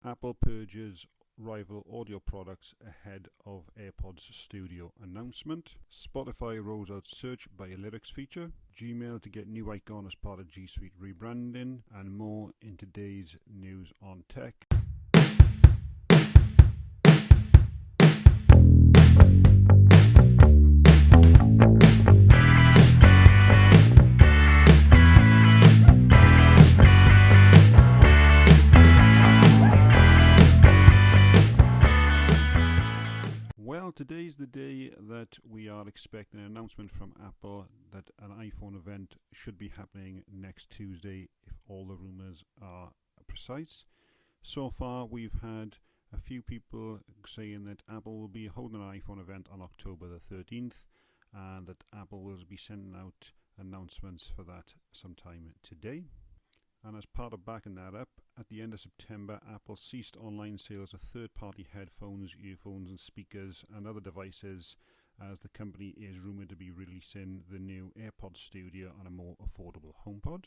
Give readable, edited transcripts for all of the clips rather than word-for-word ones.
Apple purges rival audio products ahead of AirPods Studio announcement. Spotify rolls out search by lyrics feature. Gmail to get new icon as part of G Suite rebranding, and more in today's news on tech. Well, today's the day that we are expecting an announcement from Apple that an iPhone event should be happening next Tuesday if all the rumours are precise. So far, we've had a few people saying that Apple will be holding an iPhone event on October the 13th and that Apple will be sending out announcements for that sometime today. And as part of backing that up, at the end of September, Apple ceased online sales of third-party headphones, earphones and speakers and other devices, as the company is rumoured to be releasing the new AirPods Studio on a more affordable HomePod.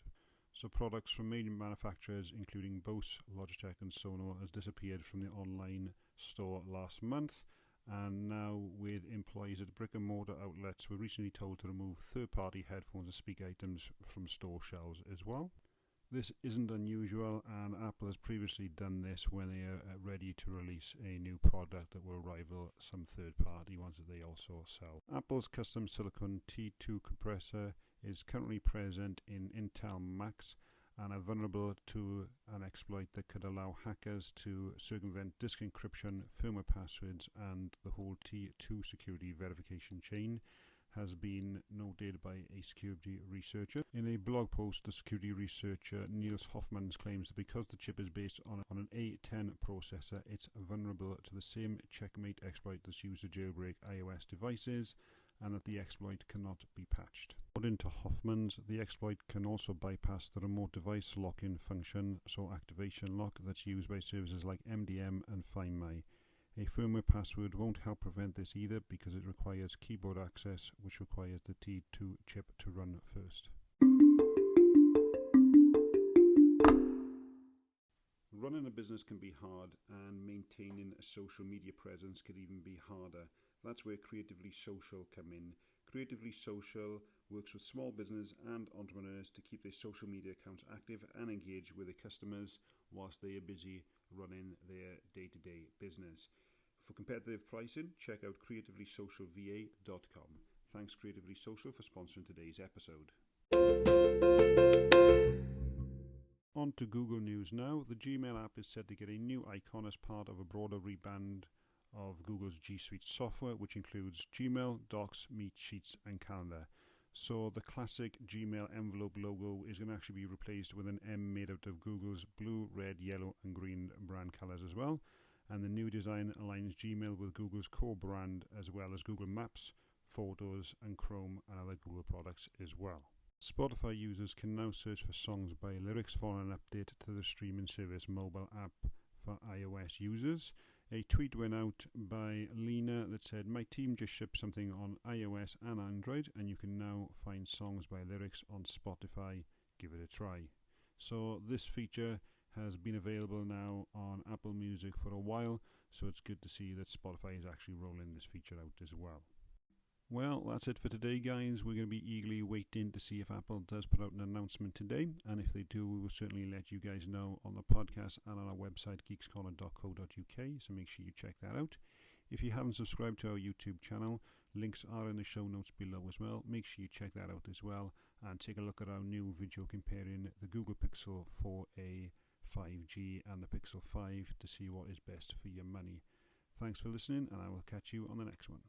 So products from major manufacturers including Bose, Logitech and Sonos has disappeared from the online store last month, and now with employees at brick and mortar outlets were recently told to remove third-party headphones and speaker items from store shelves as well. This isn't unusual, and Apple has previously done this when they are ready to release a new product that will rival some third-party ones that they also sell. Apple's custom silicon T2 compressor is currently present in Intel Macs and are vulnerable to an exploit that could allow hackers to circumvent disk encryption, firmware passwords, and the whole T2 security verification chain, has been noted by a security researcher. In a blog post, the security researcher Niels Hoffman claims that because the chip is based on an A10 processor, it's vulnerable to the same checkmate exploit that's used to jailbreak iOS devices, and that the exploit cannot be patched. According to Hoffman's, the exploit can also bypass the remote device lock-in function, so activation lock, that's used by services like MDM and Find My. A firmware password won't help prevent this either because it requires keyboard access, which requires the T2 chip to run first. Running a business can be hard, and maintaining a social media presence could even be harder. That's where Creatively Social come in. Creatively Social works with small business and entrepreneurs to keep their social media accounts active and engaged with their customers whilst they are busy running their day-to-day business. For competitive pricing, check out creativelysocialva.com. Thanks Creatively Social for sponsoring today's episode. On to Google News now. The Gmail app is set to get a new icon as part of a broader rebrand of Google's G Suite software, which includes Gmail, Docs, Meet, Sheets and Calendar. So the classic Gmail envelope logo is going to actually be replaced with an M made out of Google's blue, red, yellow and green brand colours as well. And the new design aligns Gmail with Google's core brand, as well as Google Maps, Photos and Chrome and other Google products as well. Spotify users can now search for songs by lyrics following an update to the streaming service mobile app for iOS users. A tweet went out by Lena that said, "My team just shipped something on iOS and Android, and you can now find songs by lyrics on Spotify. Give it a try." So this feature has been available now on Apple Music for a while, so it's good to see that Spotify is actually rolling this feature out as well. Well, that's it for today, guys. We're going to be eagerly waiting to see if Apple does put out an announcement today, and if they do, we will certainly let you guys know on the podcast and on our website, geekscorner.co.uk, so make sure you check that out. If you haven't subscribed to our YouTube channel, links are in the show notes below as well. Make sure you check that out as well, and take a look at our new video comparing the Google Pixel 4a 5G and the Pixel 5 to see what is best for your money. Thanks for listening, and I will catch you on the next one.